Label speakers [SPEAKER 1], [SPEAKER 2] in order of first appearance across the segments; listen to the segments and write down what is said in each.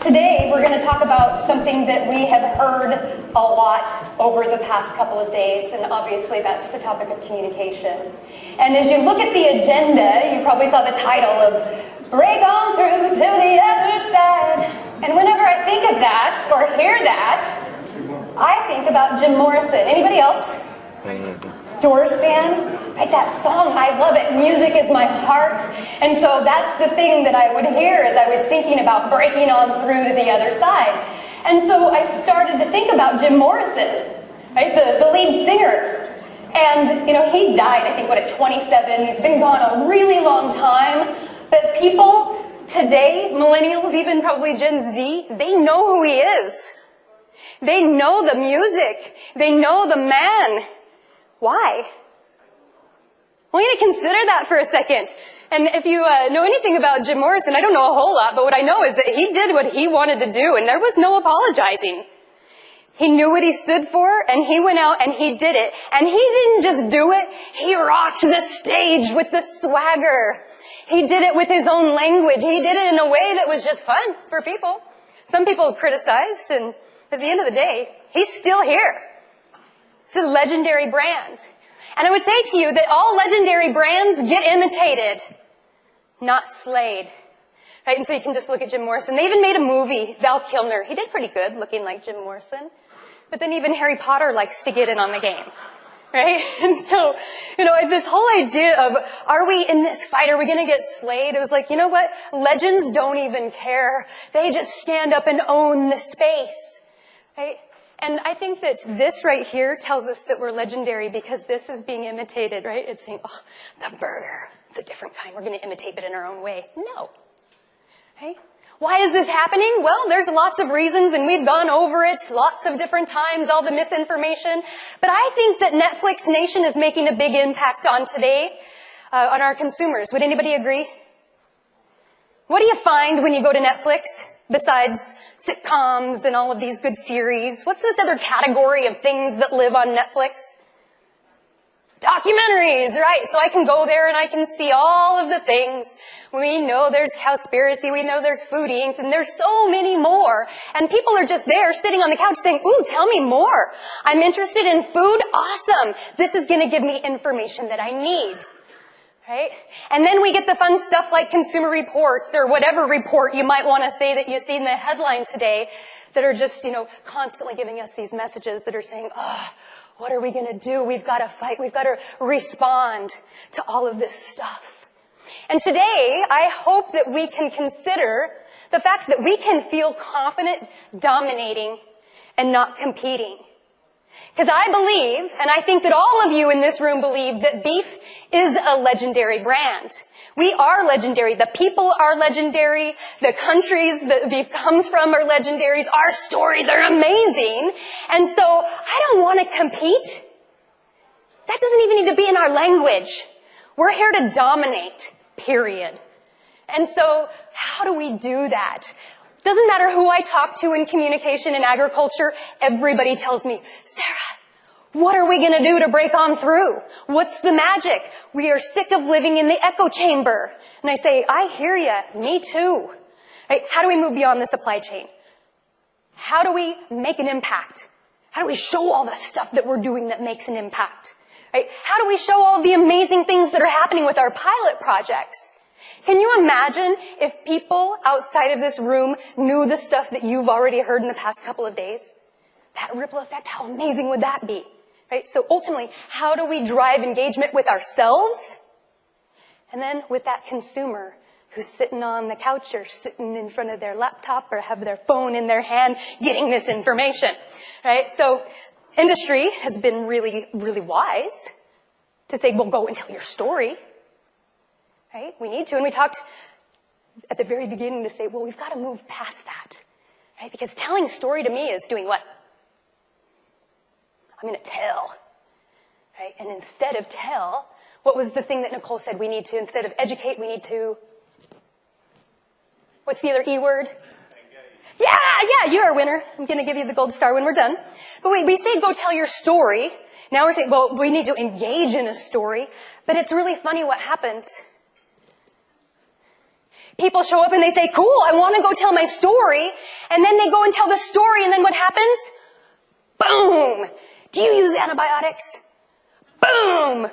[SPEAKER 1] Today, we're going to talk about something that we have heard a lot over the past couple of days, and obviously that's the topic of communication. And as you look at the agenda, you probably saw the title of Break On Through to the Other Side. And whenever I think of that, or hear that, I think about Jim Morrison. Anybody else? Doors fan? Right, that song, I love it. Music is my heart. And so that's the thing that I would hear as I was thinking about breaking on through to the other side. And so I started to think about Jim Morrison, right, the lead singer. And, you know, he died, I think, at 27? He's been gone a really long time. But people today, millennials, even probably Gen Z, they know who he is. They know the music. They know the man. Why? I want you to consider that for a second. And if you know anything about Jim Morrison, I don't know a whole lot, but what I know is that he did what he wanted to do, and there was no apologizing. He knew what he stood for, and he went out and he did it. And he didn't just do it, he rocked the stage with the swagger. He did it with his own language. He did it in a way that was just fun for people. Some people criticized, and at the end of the day, he's still here. It's a legendary brand. And I would say to you that all legendary brands get imitated, not slayed. Right? And so you can just look at Jim Morrison. They even made a movie, Val Kilmer. He did pretty good looking like Jim Morrison. But then even Harry Potter likes to get in on the game. Right? And so, you know, this whole idea of, are we in this fight? Are we going to get slayed? It was like, you know what? Legends don't even care. They just stand up and own the space. Right? And I think that this right here tells us that we're legendary because this is being imitated, right? It's saying, oh, the burger. It's a different kind. We're going to imitate it in our own way. No. Right? Why is this happening? Well, there's lots of reasons, and we've gone over it lots of different times, all the misinformation. But I think that Netflix Nation is making a big impact on today, on our consumers. Would anybody agree? What do you find when you go to Netflix, besides sitcoms and all of these good series? What's this other category of things that live on Netflix? Documentaries, right? So I can go there and I can see all of the things. We know there's Cowspiracy, we know there's Food Inc., and there's so many more. And people are just there sitting on the couch saying, ooh, tell me more. I'm interested in food? Awesome. This is going to give me information that I need. Right? And then we get the fun stuff like Consumer Reports or whatever report you might want to say that you see in the headline today that are just, you know, constantly giving us these messages that are saying, oh, what are we going to do? We've got to fight. We've got to respond to all of this stuff. And today, I hope that we can consider the fact that we can feel confident dominating and not competing. Because I believe, and I think that all of you in this room believe, that beef is a legendary brand. We are legendary. The people are legendary. The countries that beef comes from are legendaries. Our stories are amazing. And so I don't want to compete. That doesn't even need to be in our language. We're here to dominate, period. And so how do we do that? Doesn't matter who I talk to in communication and agriculture, everybody tells me, Sarah, what are we going to do to break on through? What's the magic? We are sick of living in the echo chamber. And I say, I hear ya, me too. Right? How do we move beyond the supply chain? How do we make an impact? How do we show all the stuff that we're doing that makes an impact? Right? How do we show all the amazing things that are happening with our pilot projects? Can you imagine if people outside of this room knew the stuff that you've already heard in the past couple of days? That ripple effect, how amazing would that be? Right? So ultimately, how do we drive engagement with ourselves? And then with that consumer who's sitting on the couch or sitting in front of their laptop or have their phone in their hand getting this information. Right? So industry has been really, really wise to say, well, go and tell your story. Right? We need to. And we talked at the very beginning to say, well, we've got to move past that. Right? Because telling story to me is doing what? I'm going to tell. Right? And instead of tell, what was the thing that Nicole said we need to? Instead of educate, we need to... What's the other E word? Yeah, you're a winner. I'm going to give you the gold star when we're done. But we say go tell your story. Now we're saying, well, we need to engage in a story. But it's really funny what happens. People show up and they say, cool, I want to go tell my story. And then they go and tell the story, and then what happens? Boom! Do you use antibiotics? Boom!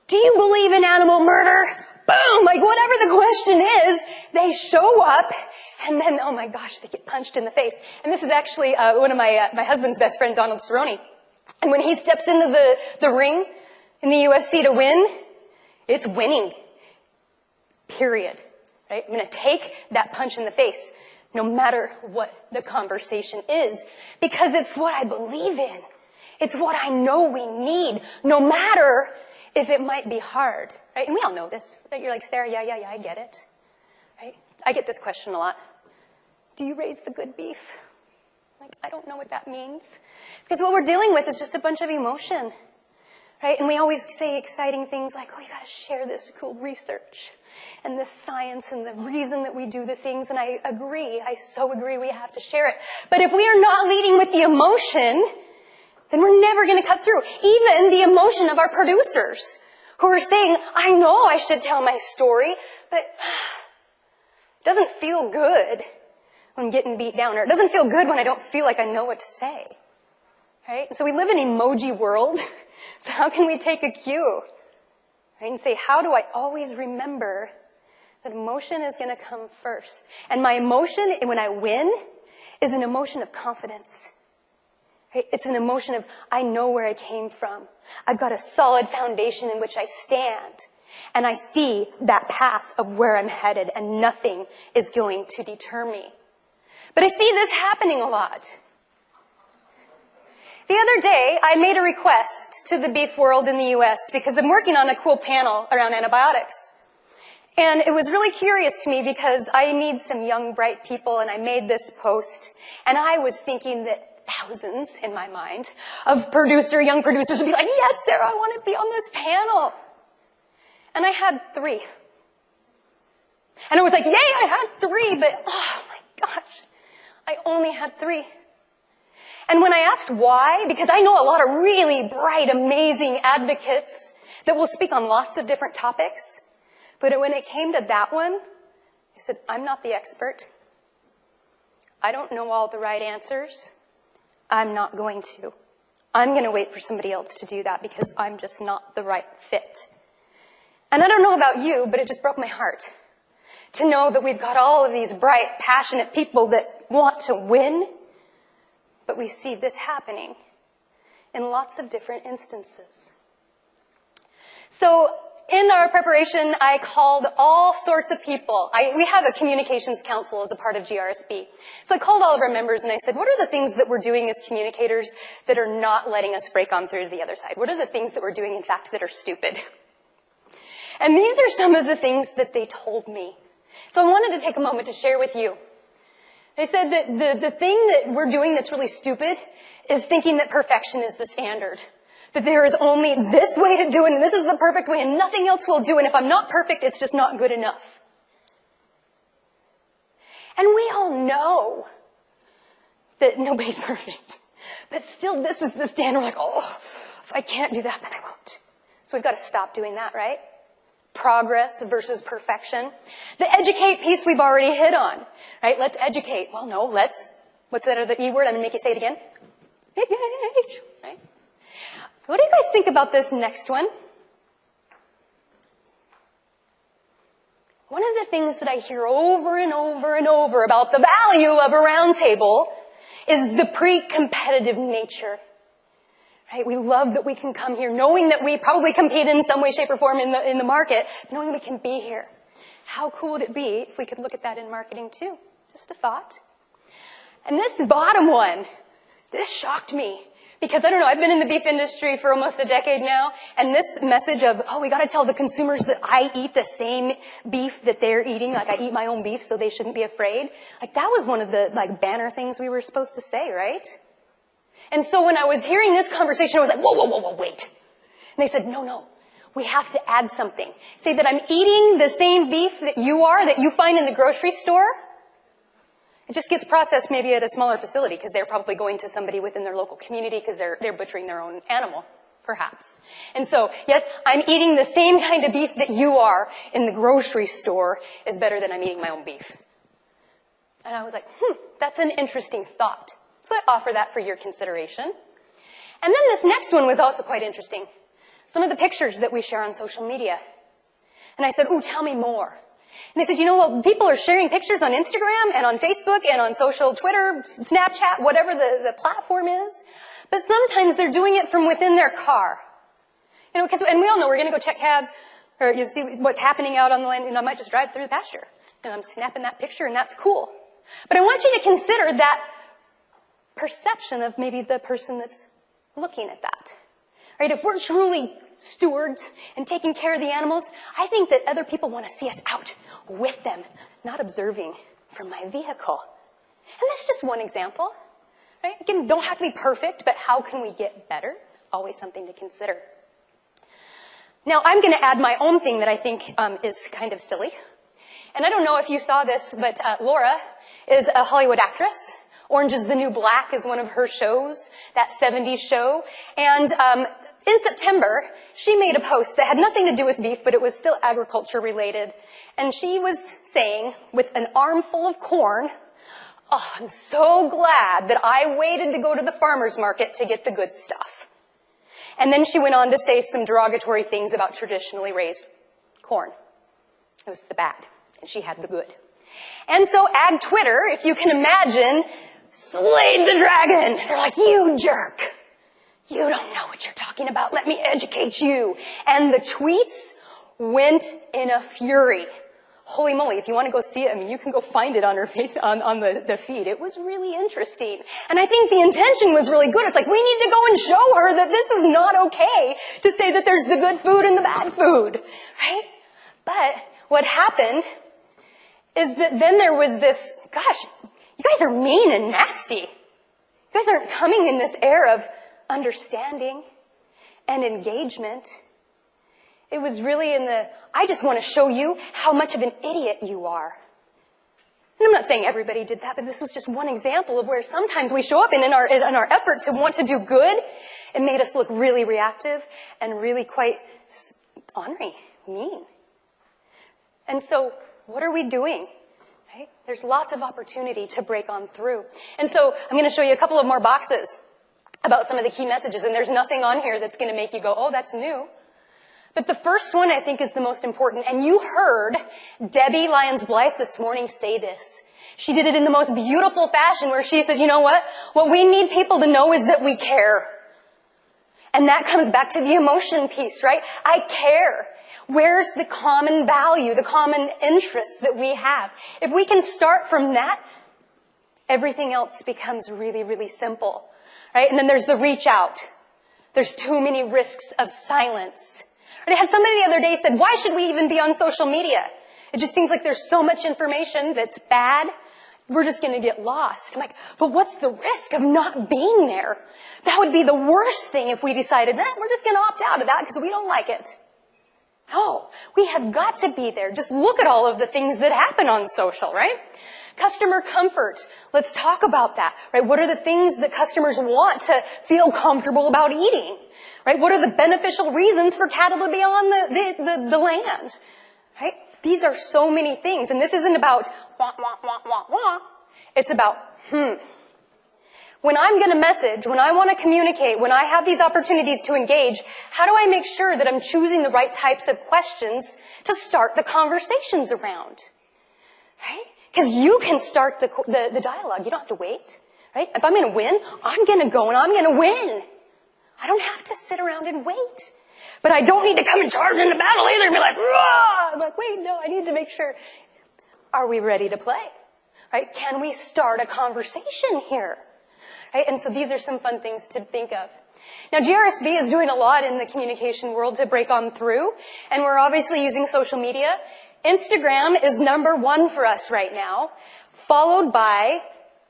[SPEAKER 1] Do you believe in animal murder? Boom! Like whatever the question is, they show up, and then, oh my gosh, they get punched in the face. And this is actually one of my husband's best friend, Donald Cerrone. And when he steps into the ring in the UFC to win, it's winning. Period. Right? I'm going to take that punch in the face, no matter what the conversation is, because it's what I believe in. It's what I know we need, no matter if it might be hard. Right? And we all know this. Right? You're like, Sarah, yeah, I get it. Right? I get this question a lot. Do you raise the good beef? Like, I don't know what that means. Because what we're dealing with is just a bunch of emotion. Right? And we always say exciting things like, oh, you got to share this cool research and this science and the reason that we do the things. And I agree. I so agree we have to share it. But if we are not leading with the emotion, then we're never going to cut through. Even the emotion of our producers who are saying, I know I should tell my story, but it doesn't feel good when I'm getting beat down, or it doesn't feel good when I don't feel like I know what to say. Right? So we live in an emoji world. So how can we take a cue? Right? And say, how do I always remember that emotion is going to come first? And my emotion, when I win, is an emotion of confidence. Right? It's an emotion of, I know where I came from. I've got a solid foundation in which I stand. And I see that path of where I'm headed, and nothing is going to deter me. But I see this happening a lot. The other day, I made a request to the beef world in the U.S. because I'm working on a cool panel around antibiotics. And it was really curious to me because I need some young, bright people, and I made this post. And I was thinking that thousands, in my mind, of young producers would be like, yes, Sarah, I want to be on this panel. And I had 3. And I was like, yay, I had 3, but oh my gosh, I only had 3. And when I asked why, because I know a lot of really bright, amazing advocates that will speak on lots of different topics, but when it came to that one, I said, I'm not the expert. I don't know all the right answers. I'm not going to. I'm going to wait for somebody else to do that because I'm just not the right fit. And I don't know about you, but it just broke my heart to know that we've got all of these bright, passionate people that want to win. But we see this happening in lots of different instances. So in our preparation, I called all sorts of people. We have a communications council as a part of GRSB. So I called all of our members and I said, what are the things that we're doing as communicators that are not letting us break on through to the other side? What are the things that we're doing, in fact, that are stupid? And these are some of the things that they told me. So I wanted to take a moment to share with you. They said that the thing that we're doing that's really stupid is thinking that perfection is the standard. That there is only this way to do it, and this is the perfect way, and nothing else will do, and if I'm not perfect, it's just not good enough. And we all know that nobody's perfect. But still, this is the standard. We're like, oh, if I can't do that, then I won't. So we've got to stop doing that, right? Progress versus perfection. The educate piece we've already hit on, right? Let's educate. Well, no, what's that other E word? I'm going to make you say it again. Right? What do you guys think about this next one? One of the things that I hear over and over and over about the value of a roundtable is the pre-competitive nature. Right? We love that we can come here, knowing that we probably compete in some way, shape, or form in the market, knowing we can be here. How cool would it be if we could look at that in marketing too? Just a thought. And this bottom one, this shocked me. Because, I don't know, I've been in the beef industry for almost a decade now, and this message of, oh, we gotta tell the consumers that I eat the same beef that they're eating, like I eat my own beef, so they shouldn't be afraid. Like, that was one of the, banner things we were supposed to say, right? And so when I was hearing this conversation, I was like, whoa, wait. And they said, no, we have to add something. Say that I'm eating the same beef that you find in the grocery store. It just gets processed maybe at a smaller facility because they're probably going to somebody within their local community because they're butchering their own animal, perhaps. And so, yes, I'm eating the same kind of beef that you are in the grocery store is better than I'm eating my own beef. And I was like, that's an interesting thought. So I offer that for your consideration. And then this next one was also quite interesting. Some of the pictures that we share on social media. And I said, ooh, tell me more. And they said, you know what, people are sharing pictures on Instagram and on Facebook and on social, Twitter, Snapchat, whatever the platform is. But sometimes they're doing it from within their car. You know, and we all know we're going to go check cabs, or you see what's happening out on the land, and I might just drive through the pasture. And I'm snapping that picture, and that's cool. But I want you to consider that perception of maybe the person that's looking at that. Right? If we're truly stewards and taking care of the animals, I think that other people want to see us out with them, not observing from my vehicle. And that's just one example. Right? Again, don't have to be perfect, but how can we get better? Always something to consider. Now, I'm going to add my own thing that I think is kind of silly. And I don't know if you saw this, but Laura is a Hollywood actress. Orange is the New Black is one of her shows, that 70s show. And in September, she made a post that had nothing to do with beef, but it was still agriculture related. And she was saying, with an armful of corn, oh, I'm so glad that I waited to go to the farmer's market to get the good stuff. And then she went on to say some derogatory things about traditionally raised corn. It was the bad, and she had the good. And so Ag Twitter, if you can imagine, slayed the dragon. They're like, you jerk. You don't know what you're talking about. Let me educate you. And the tweets went in a fury. Holy moly, if you want to go see it, I mean, you can go find it on her face, on the feed. It was really interesting. And I think the intention was really good. It's like, we need to go and show her that this is not okay to say that there's the good food and the bad food, right? But what happened is that then there was this, gosh, you guys are mean and nasty. You guys aren't coming in this air of understanding and engagement. It was really in the, I just want to show you how much of an idiot you are. And I'm not saying everybody did that, but this was just one example of where sometimes we show up and in our effort to want to do good, it made us look really reactive and really quite ornery, mean. And so, what are we doing? Right? There's lots of opportunity to break on through. And so, I'm going to show you a couple of more boxes about some of the key messages, and there's nothing on here that's going to make you go, oh, that's new. But the first one I think is the most important, and you heard Debbie Lyons-Blythe this morning say this. She did it in the most beautiful fashion where she said, you know what? What we need people to know is that we care. And that comes back to the emotion piece, right? I care. Where's the common value, the common interest that we have? If we can start from that, everything else becomes really, really simple, right? And then there's the reach out. There's too many risks of silence. I had somebody the other day said, why should we even be on social media? It just seems like there's so much information that's bad. We're just going to get lost. I'm like, but what's the risk of not being there? That would be the worst thing if we decided, we're just going to opt out of that because we don't like it. No, we have got to be there. Just look at all of the things that happen on social, right? Customer comfort. Let's talk about that, right? What are the things that customers want to feel comfortable about eating, right? What are the beneficial reasons for cattle to be on the land, right? These are so many things, and this isn't about wah, wah, wah, wah, wah. It's about, When I'm going to message, when I want to communicate, when I have these opportunities to engage, how do I make sure that I'm choosing the right types of questions to start the conversations around, right? Because you can start the dialogue. You don't have to wait, right? If I'm going to win, I'm going to go and I'm going to win. I don't have to sit around and wait. But I don't need to come and charge into battle either and be like, rah! I'm like, wait, no, I need to make sure. Are we ready to play? Right? Can we start a conversation here? Right? And so these are some fun things to think of. Now, GRSB is doing a lot in the communication world to break on through, and we're obviously using social media. Instagram is #1 for us right now, followed by,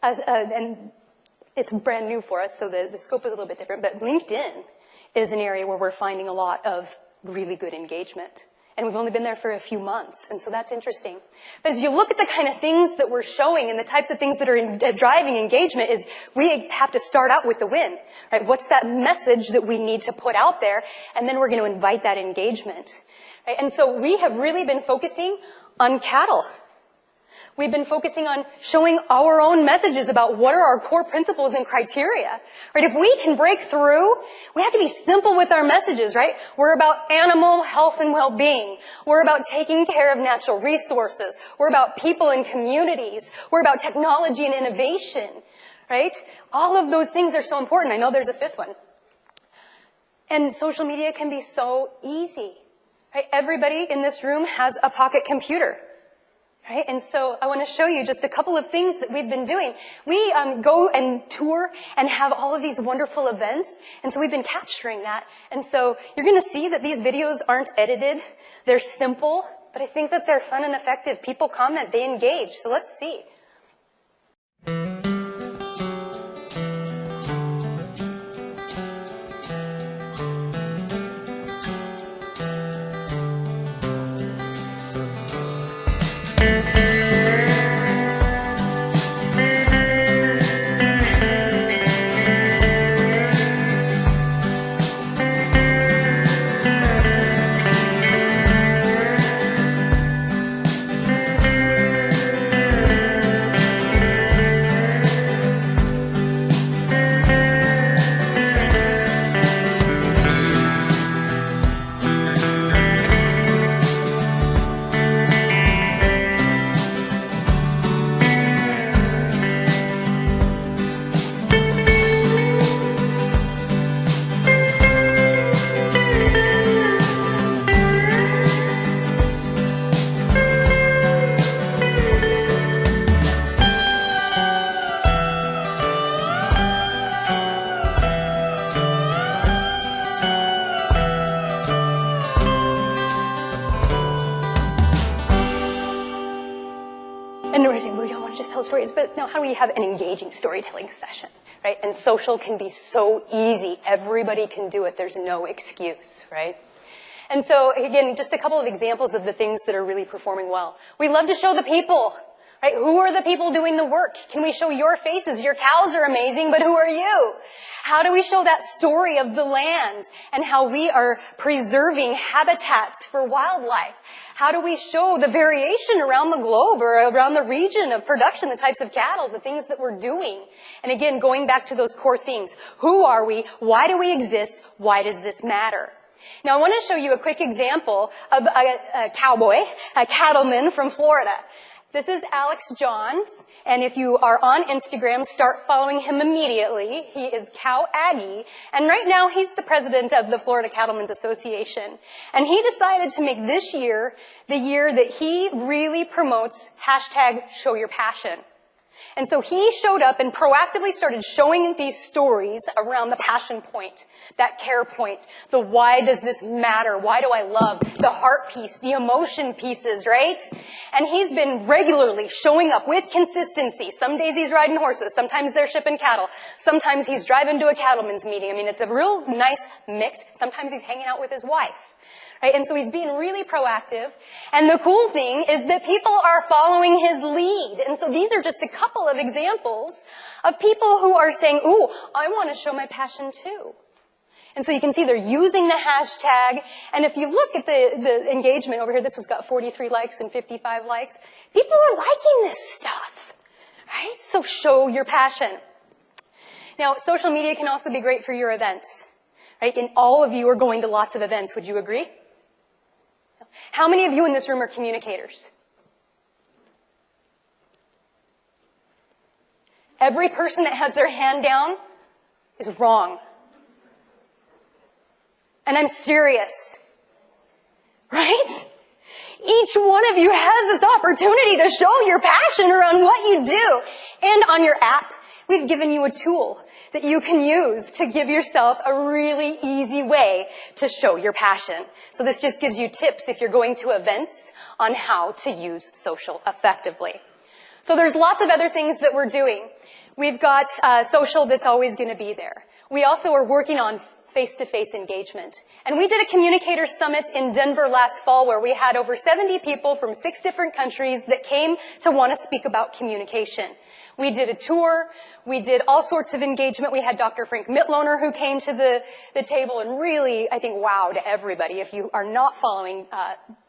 [SPEAKER 1] and it's brand new for us, so the scope is a little bit different, but LinkedIn is an area where we're finding a lot of really good engagement.
[SPEAKER 2] and we've only been there for a few months, and so that's interesting. But as you look at the kind of things that we're showing and the types of things that are driving engagement, is we have to start out with the win, right? What's that message that we need to put out there, and then we're going to invite that engagement, right? And so we have really been focusing on cattle. We've been focusing on showing our own messages about what are our core principles and criteria, right? If we can break through, we have to be simple with our messages, right? We're about animal health and well-being. We're about taking care of natural resources. We're about people and communities. We're about technology and innovation, right? All of those things are so important. I know there's a fifth one. And social media can be so easy, right? Everybody in this room has a pocket computer. Right? And so I want to show you just a couple of things that we've been doing. We go and tour and have all of these wonderful events, and so we've been capturing that. And so you're going to see that these videos aren't edited. They're simple, but I think that they're fun and effective. People comment, they engage. So let's see. Stories, but now how do we have an engaging storytelling session, right? And social can be so easy. Everybody can do it. There's no excuse, right? And so, again, just a couple of examples of the things that are really performing well. We love to show the people, right? Who are the people doing the work? Can we show your faces? Your cows are amazing, but who are you? How do we show that story of the land and how we are preserving habitats for wildlife? How do we show the variation around the globe or around the region of production, the types of cattle, the things that we're doing? And again, going back to those core themes. Who are we? Why do we exist? Why does this matter? Now, I want to show you a quick example of a cowboy, a cattleman from Florida. This is Alex Johns, and if you are on Instagram, start following him immediately. He is Cow Aggie, and right now he's the president of the Florida Cattlemen's Association. And he decided to make this year the year that he really promotes #ShowYourPassion. And so he showed up and proactively started showing these stories around the passion point, that care point, the why does this matter, why do I love, the heart piece, the emotion pieces, right? And he's been regularly showing up with consistency. Some days he's riding horses, sometimes they're shipping cattle, sometimes he's driving to a cattleman's meeting. I mean, it's a real nice mix. Sometimes he's hanging out with his wife. Right? And so he's being really proactive. And the cool thing is that people are following his lead. And so these are just a couple of examples of people who are saying, ooh, I want to show my passion too. And so you can see they're using the hashtag. And if you look at the engagement over here, this one's got 43 likes and 55 likes. People are liking this stuff. Right? So show your passion. Now, social media can also be great for your events. Right? And all of you are going to lots of events. Would you agree? How many of you in this room are communicators? Every person that has their hand down is wrong. And I'm serious. Right? Each one of you has this opportunity to show your passion around what you do. And on your app, we've given you a tool that you can use to give yourself a really easy way to show your passion. So this just gives you tips if you're going to events on how to use social effectively. So there's lots of other things that we're doing. We've got social that's always going to be there. We also are working on face-to-face engagement. And we did a communicator summit in Denver last fall where we had over 70 people from 6 different countries that came to want to speak about communication. We did a tour. We did all sorts of engagement. We had Dr. Frank Mitloehner who came to the table and really, I think, wowed everybody. If you are not following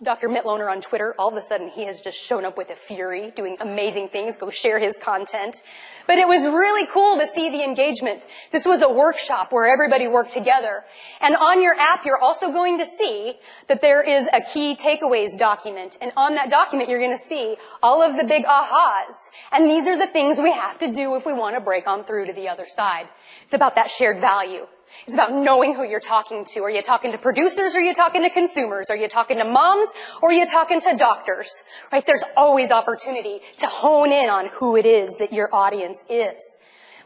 [SPEAKER 2] Dr. Mitloehner on Twitter, all of a sudden he has just shown up with a fury, doing amazing things. Go share his content. But it was really cool to see the engagement. This was a workshop where everybody worked together. And on your app, you're also going to see that there is a key takeaways document. And on that document, you're going to see all of the big ahas. And these are the things we have to do if we want to break on through to the other side. It's about that shared value. It's about knowing who you're talking to. Are you talking to producers? Or are you talking to consumers? Are you talking to moms? Or are you talking to doctors? Right? There's always opportunity to hone in on who it is that your audience is.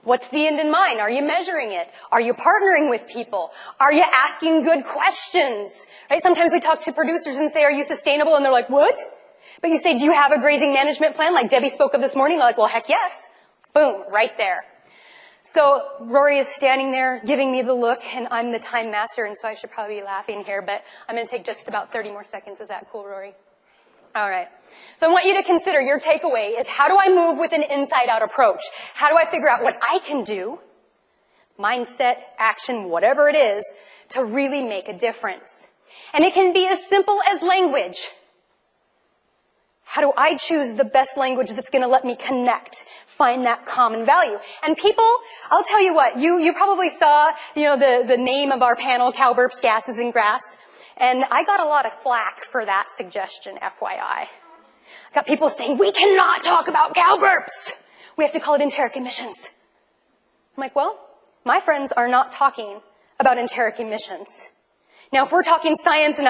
[SPEAKER 2] What's the end in mind? Are you measuring it? Are you partnering with people? Are you asking good questions? Right? Sometimes we talk to producers and say, are you sustainable? And they're like, what? But you say, do you have a grazing management plan like Debbie spoke of this morning? They're like, well, heck yes. Boom, right there. So Rory is standing there giving me the look, and I'm the time master, and so I should probably be laughing here, but I'm going to take just about 30 more seconds. Is that cool, Rory? All right. So I want you to consider your takeaway is how do I move with an inside-out approach? How do I figure out what I can do, mindset, action, whatever it is, to really make a difference? And it can be as simple as language. How do I choose the best language that's going to let me connect, find that common value? And people, I'll tell you what, you probably saw, the name of our panel, Cow Burps, Gases, and Grass. And I got a lot of flack for that suggestion, FYI. I got people saying, we cannot talk about cow burps. We have to call it enteric emissions. I'm like, well, my friends are not talking about enteric emissions. Now, if we're talking science and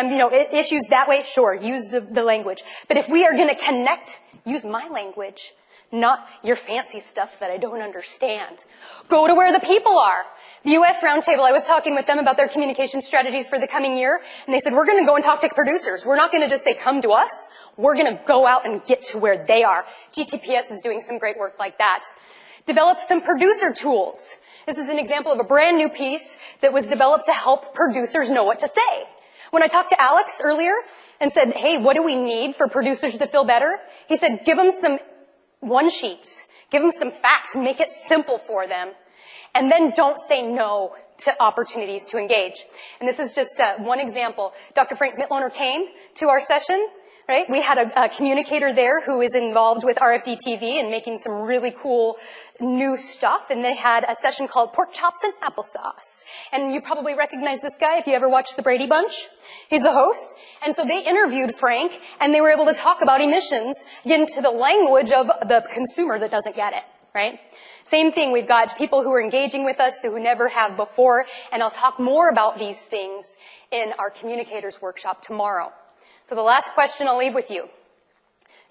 [SPEAKER 2] issues that way, sure, use the language. But if we are going to connect, use my language, not your fancy stuff that I don't understand. Go to where the people are. The U.S. Roundtable, I was talking with them about their communication strategies for the coming year, and they said, we're going to go and talk to producers. We're not going to just say, come to us. We're going to go out and get to where they are. GTPS is doing some great work like that. Develop some producer tools. This is an example of a brand new piece that was developed to help producers know what to say. When I talked to Alex earlier and said, hey, what do we need for producers to feel better? He said, give them some one-sheets. Give them some facts. Make it simple for them. And then don't say no to opportunities to engage. And this is just one example. Dr. Frank Mitloehner came to our session. Right? We had a communicator there who is involved with RFD TV and making some really cool new stuff. And they had a session called Pork Chops and Applesauce. And you probably recognize this guy if you ever watched The Brady Bunch. He's the host. And so they interviewed Frank, and they were able to talk about emissions, get into the language of the consumer that doesn't get it. Right? Same thing, we've got people who are engaging with us who never have before, and I'll talk more about these things in our communicators workshop tomorrow. So the last question I'll leave with you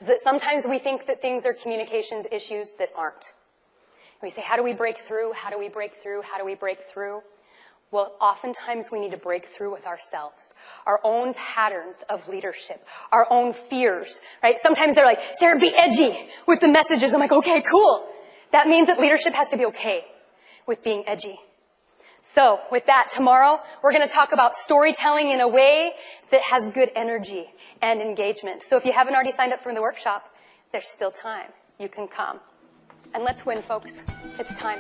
[SPEAKER 2] is that sometimes we think that things are communications issues that aren't. We say, how do we break through? How do we break through? How do we break through? Well, oftentimes we need to break through with ourselves, our own patterns of leadership, our own fears, right? Sometimes they're like, Sarah, be edgy with the messages. I'm like, okay, cool. That means that leadership has to be okay with being edgy. So with that, tomorrow, we're going to talk about storytelling in a way that has good energy and engagement. So if you haven't already signed up for the workshop, there's still time. You can come. And let's win, folks. It's time.